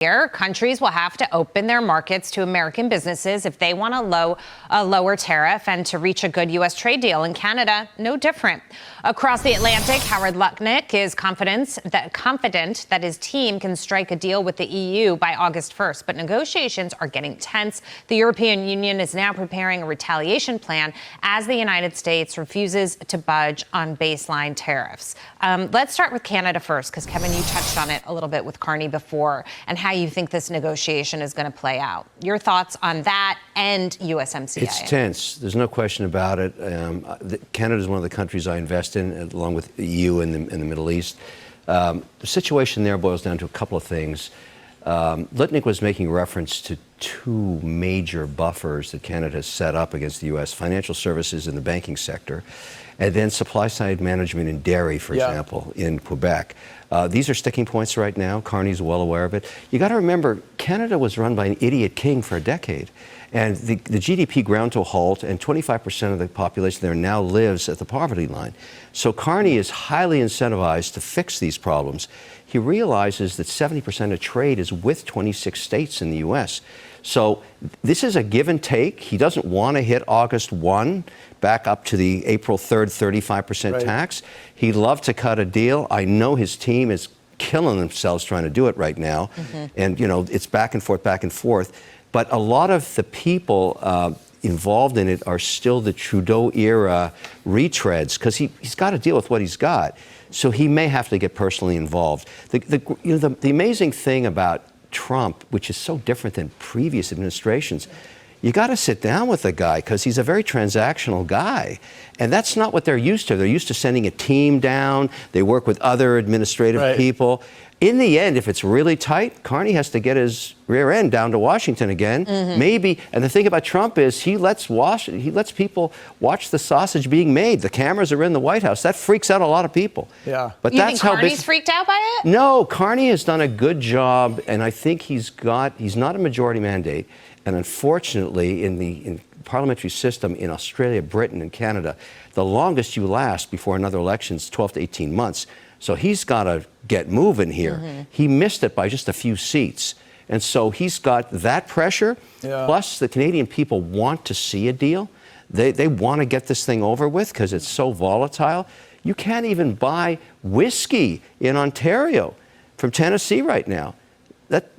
Countries will have to open their markets to American businesses if they want a lower tariff and to reach a good U.S. trade deal. In Canada, no different. Across the Atlantic, Howard Lutnick is confident that his team can strike a deal with the EU by August 1st. But negotiations are getting tense. The European Union is now preparing a retaliation plan as the United States refuses to budge on baseline tariffs. Let's start with Canada first, because, Kevin, you touched on it a little bit with Carney before, and how you think this negotiation is going to play out. Your thoughts on that and USMCA? It's tense. There's no question about it. Canada is one of the countries I invest in, along with the EU and the Middle East. The situation there boils down to a couple of things. Lutnick was making reference to two major buffers that Canada has set up against the U.S., financial services and the banking sector, and then supply-side management in dairy, for example, in Quebec. These are sticking points right now. Carney's well aware of it. You got to remember, Canada was run by an idiot king for a decade. And the GDP ground to a halt, and 25% of the population there now lives at the poverty line. So Carney is highly incentivized to fix these problems. He realizes that 70% of trade is with 26 states in the U.S. So this is a give and take. He doesn't want to hit August 1 back up to the April 3rd 35% tax. He'd love to cut a deal. I know his team is killing themselves trying to do it right now. And, you know, it's back and forth, back and forth. But a lot of the people involved in it are still the Trudeau era retreads, because he's got to deal with what he's got. So he may have to get personally involved. The amazing thing about Trump, which is so different than previous administrations, you got to sit down with the guy, because he's a very transactional guy. And that's not what they're used to. They're used to sending a team down. They work with other administrative people. In the end, if it's really tight, Carney has to get his rear end down to Washington again. Maybe. And the thing about Trump is he lets people watch the sausage being made. The cameras are in the White House. That freaks out a lot of people. But you think Carney's freaked out by it? No, Carney has done a good job, and I think he's not a majority mandate. And unfortunately, in the parliamentary system in Australia, Britain, and Canada, the longest you last before another election is 12 to 18 months. So he's got to get moving here. He missed it by just a few seats. And so he's got that pressure. Plus, the Canadian people want to see a deal. They want to get this thing over with because it's so volatile. You can't even buy whiskey in Ontario from Tennessee right now.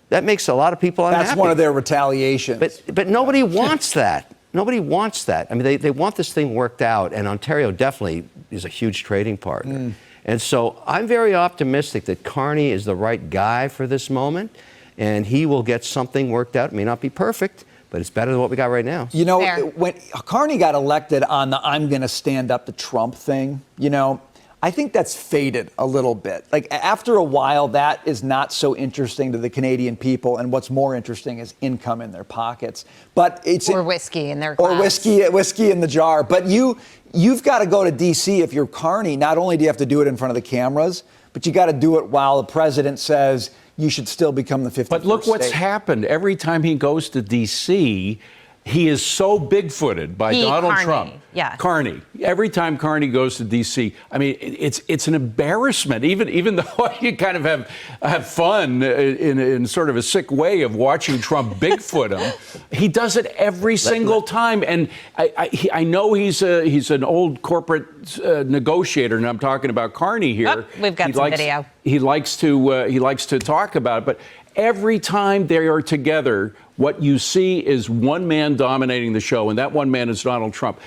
That makes a lot of people unhappy. That's one of their retaliations. But nobody wants that. Nobody wants that. I mean, they want this thing worked out, and Ontario definitely is a huge trading partner. And so I'm very optimistic that Carney is the right guy for this moment, and he will get something worked out. It may not be perfect, but it's better than what we got right now. You know, when Carney got elected on the I'm going to stand up to Trump thing, you know, I think that's faded a little bit. Like, after a while, that is not so interesting to the Canadian people, and what's more interesting is income in their pockets. But it's or whiskey in their glass. Or whiskey in the jar. But you've got to go to D.C. if you're Carney. Not only do you have to do it in front of the cameras, but you got to do it while the president says you should still become the 51st But look what's state. happened. Every time he goes to D.C., he is so big-footed by Donald Trump. Carney. Every time Carney goes to D.C., I mean, it's an embarrassment. Even though you kind of have fun in sort of a sick way of watching Trump Bigfoot him, he does it every single time. And I know he's an old corporate negotiator, and I'm talking about Carney here. We've got some video. He likes to talk about it, but every time they are together, what you see is one man dominating the show, and that one man is Donald Trump.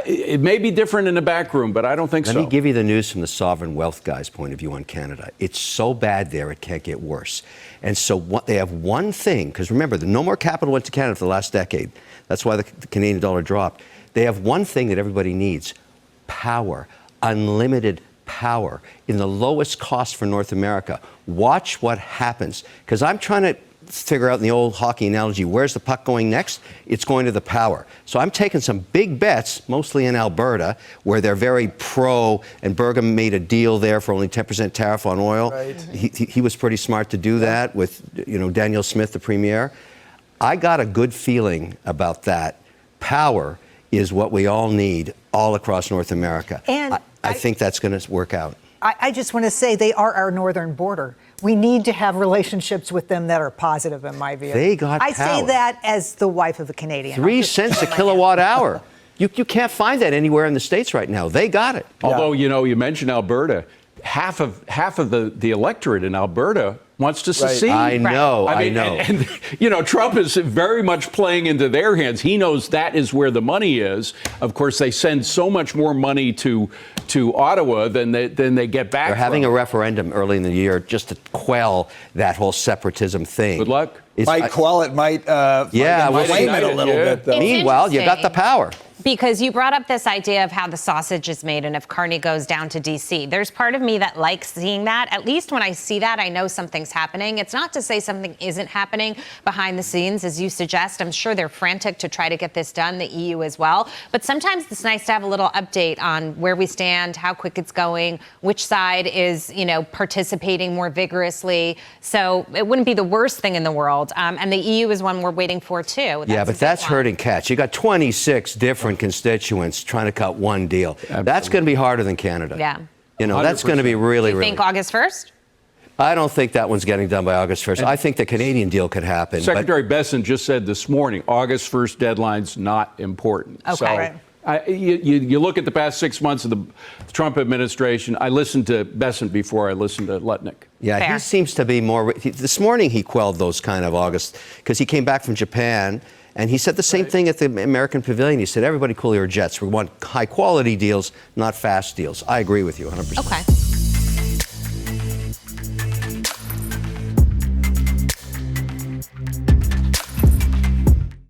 It may be different in the back room, but I don't think so. Let me give you the news from the sovereign wealth guy's point of view on Canada. It's so bad there, it can't get worse. And so they have one thing, because remember, no more capital went to Canada for the last decade. That's why the Canadian dollar dropped. They have one thing that everybody needs: power, unlimited power, in the lowest cost for North America. Watch what happens, because I'm trying to figure out in the old hockey analogy, where's the puck going next? It's going to the power. So I'm taking some big bets, mostly in Alberta, where they're very pro, and Burgum made a deal there for only 10% tariff on oil. He was pretty smart to do that with, you know, Danielle Smith, the premier. I got a good feeling about that. Power is what we all need all across North America. And I think that's going to work out. I just want to say they are our northern border. We need to have relationships with them that are positive, in my view. They got I power. say that as the wife of a Canadian. 3 cents a kilowatt hour. You can't find that anywhere in the States right now. They got it. Although, you mentioned Alberta. Half of the electorate in Alberta wants to secede. I know. I know. And Trump is very much playing into their hands. He knows that is where the money is. Of course, they send so much more money to Ottawa than they get back. They're having a referendum early in the year just to quell that whole separatism thing. Good luck. Might quell it, might flame it a little bit, though. Meanwhile, you got the power. Because you brought up this idea of how the sausage is made and if Carney goes down to D.C. There's part of me that likes seeing that. At least when I see that, I know something's happening. It's not to say something isn't happening behind the scenes, as you suggest. I'm sure they're frantic to try to get this done, the EU as well. But sometimes it's nice to have a little update on where we stand, how quick it's going, which side is, participating more vigorously. So it wouldn't be the worst thing in the world. And the EU is one we're waiting for, too. That's herding cats. You got 26 different constituents trying to cut one deal. Absolutely. That's going to be harder than Canada. Yeah. That's going to be really, Do you think August 1st? I don't think that one's getting done by August 1st. I think the Canadian deal could happen. Secretary Besson just said this morning, August 1st deadline's not important. Okay. So you look at the past 6 months of the Trump administration. I listened to Besson before I listened to Lutnick. Yeah, Fair. He seems to be more. This morning he quelled those kind of August because he came back from Japan. And he said the same thing at the American Pavilion. He said, everybody cool your jets. We want high quality deals, not fast deals. I agree with you 100%. Okay.